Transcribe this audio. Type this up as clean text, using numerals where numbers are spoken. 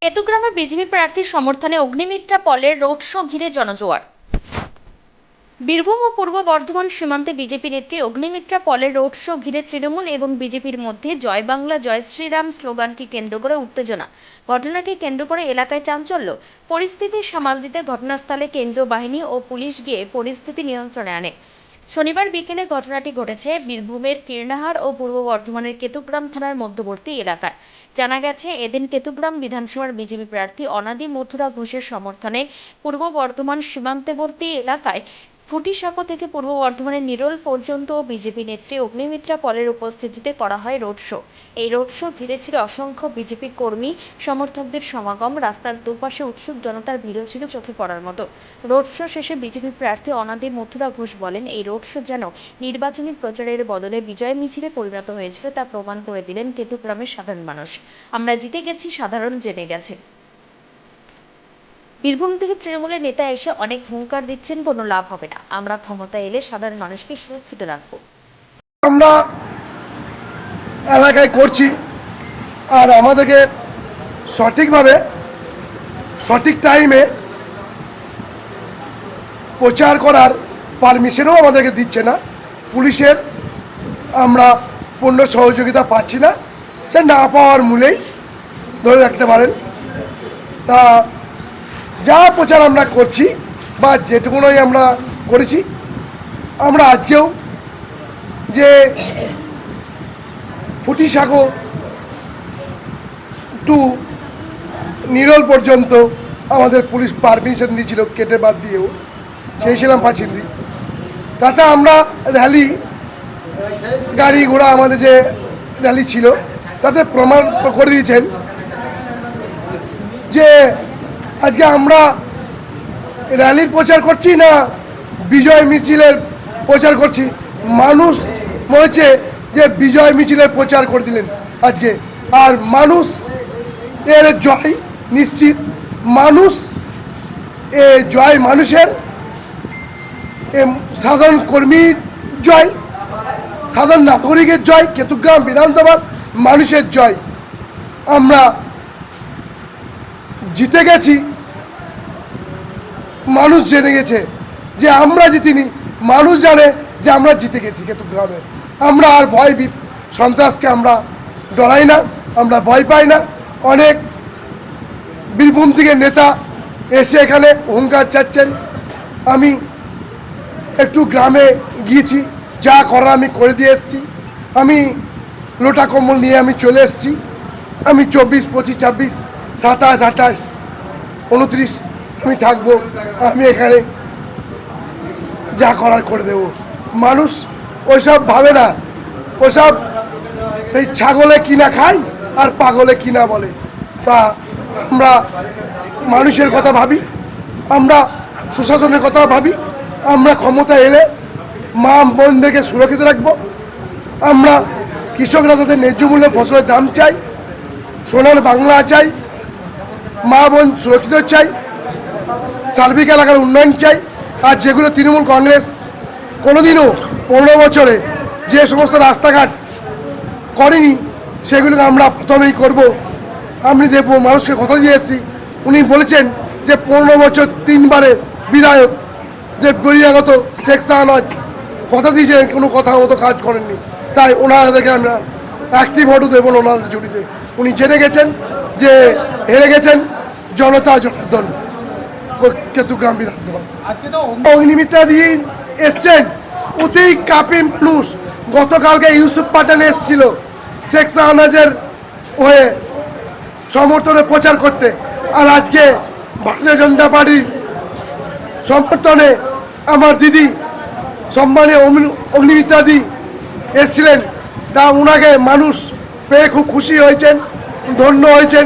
কেতুগ্রামে BJP প্রার্থীর সমর্থনে অগ্নিমিত্রা পলের রোড শো ঘিরে জনজোয়ার। বীরভূম ও পূর্ব বর্ধমান সীমান্তে বিজেপি নেত্রী অগ্নিমিত্রা পলের রোড শো ঘিরে তৃণমূল এবং বিজেপির মধ্যে জয় বাংলা জয় শ্রীরাম স্লোগানকে কেন্দ্র করে উত্তেজনা। ঘটনাকে কেন্দ্র করে এলাকায় চাঞ্চল্য। পরিস্থিতি সামাল দিতে ঘটনাস্থলে কেন্দ্রীয় বাহিনী ও পুলিশ গিয়ে পরিস্থিতি নিয়ন্ত্রণে আনে। শনিবার বিকেলে ঘটনাটি ঘটেছে বীরভূমের কীর্ণাহার ও পূর্ব বর্ধমানের কেতুগ্রাম থানার মধ্যবর্তী এলাকায়। জানা গেছে, এদিন কেতুগ্রাম বিধানসভার বিজেপি প্রার্থী অনাদি মথুরা ঘোষের সমর্থনে পূর্ব বর্ধমান সীমান্তবর্তী এলাকায় ফুটিসাঁকো থেকে পূর্ব বর্ধমানের নিরোল পর্যন্ত বিজেপি নেত্রী অগ্নিমিত্রা পলের উপস্থিতিতে করা হয় রোড শো। এই রোড শো ঘিরে ছিল অসংখ্য বিজেপি কর্মী সমর্থকদের সমাগম। রাস্তার দুপাশে উৎসুক জনতার ভিড় ছিল চোখে পড়ার মতো। রোড শো শেষে বিজেপি প্রার্থী অনাদি মথুরা ঘোষ বলেন, এই রোড শো যেন নির্বাচনী প্রচারের বদলে বিজয় মিছিলে পরিণত হয়েছিল, তা প্রমাণ করে দিলেন কেতুগ্রামের সাধারণ মানুষ। আমরা জিতে গেছি, সাধারণ জেনে গেছে। বীরভূম থেকে তৃণমূলের নেতা এসে অনেক হুঙ্কার দিচ্ছেন, কোনো লাভ হবে না। আমরা ক্ষমতায় এলে সাধারণ মানুষকে সুরক্ষিত রাখবো। আমরা এলাকায় করছি, আর আমাদেরকে সঠিকভাবে সঠিক টাইমে প্রচার করার পারমিশনও আমাদেরকে দিচ্ছে না পুলিশের। আমরা পূর্ণ সহযোগিতা পাচ্ছি না, সে না পাওয়ার মূলেই ধরে রাখতে পারেন। তা যা প্রচার আমরা করছি বা যেটুকুনই আমরা করেছি, আমরা আজকেও যে ফুটিসাঁকো টু নিরোল পর্যন্ত আমাদের পুলিশ পারমিশন দিয়েছিল, কেটে বাদ দিয়েও চেয়েছিলাম পাচ্ছি। তাতে আমরা র্যালি গাড়ি ঘোড়া আমাদের যে র্যালি ছিল তাতে প্রমাণ করে দিয়েছেন যে আজকে আমরা র্যালির প্রচার করছি না বিজয় মিছিলের প্রচার করছি। মানুষ মনে হচ্ছে যে বিজয় মিছিলের প্রচার করে দিলেন আজকে, আর মানুষ এর জয় নিশ্চিত। মানুষ এ জয় মানুষের, সাধারণ কর্মীর জয়, সাধারণ নাগরিকের জয়, কেতুগ্রাম বিধানসভার মানুষের জয়। আমরা জিতে গেছি, মানুষ জেনে গেছে যে আমরা জিতিনি, মানুষ জানে যে আমরা জিতে গেছি কেতুগ্রামে। আমরা আর ভয় সন্ত্রাসকে আমরা ডরাই না, আমরা ভয় পাই না। অনেক বীরভূম থেকে নেতা এসে এখানে হুঙ্কার চাচ্ছেন। আমি একটু গ্রামে গিয়েছি, যা করার আমি করে দিয়ে এসেছি। আমি লোটা কম্বল নিয়ে আমি চলে এসেছি। আমি 24, 25, 26, 27, 28, 29 আমি থাকবো। আমি এখানে যা করার করে দেব। মানুষ ওইসব ভাবে না, ওসব সেই ছাগলে কিনা খায় আর পাগলে কিনা বলে। তা আমরা মানুষের কথা ভাবি, আমরা সুশাসনের কথা ভাবি। আমরা ক্ষমতা এলে মা বোনদেরকে সুরক্ষিত রাখবো। আমরা কৃষকরা তাদের ন্যায্য মূল্যে ফসলের দাম চাই, সোনার বাংলা চাই, মা বোন সুরক্ষিত চাই, সার্বিক এলাকার উন্নয়ন চাই। আর যেগুলো তৃণমূল কংগ্রেস কোনোদিনও 15 বছরে যে সমস্ত রাস্তাঘাট করেনি, সেগুলোকে আমরা প্রথমেই করব। আমি দেখবো, মানুষকে কথা দিয়ে এসেছি। উনি বলেছেন যে 15 বছর 3 বারে বিধায়ক, যে বহিরাগত শেখ শাহনাজ কথা দিয়েছেন, কোনো কথা মতো কাজ করেননি। তাই ওনাদেরকে আমরা একটি ভোটও দেবো না ওনাদের জড়িতে। উনি জেনে গেছেন যে হেরে গেছেন জনতা জনার্দন কেতুগ্রাম বিধানসভা। অগ্নিমিত্রা দিয়ে এসছেন, অতি কাপে মানুষ। গতকালকে ইউসুফ পাঠান এসছিল শেখ শাহনাজের হয়ে সমর্থনে প্রচার করতে, আর আজকে ভারতীয় জনতা পার্টির সমর্থনে আমার দিদি সম্মানীয় অগ্নিমিত্রা দি এসছিলেন। তা ওনাকে মানুষ পেয়ে খুব খুশি হয়েছেন, ধন্য হয়েছেন।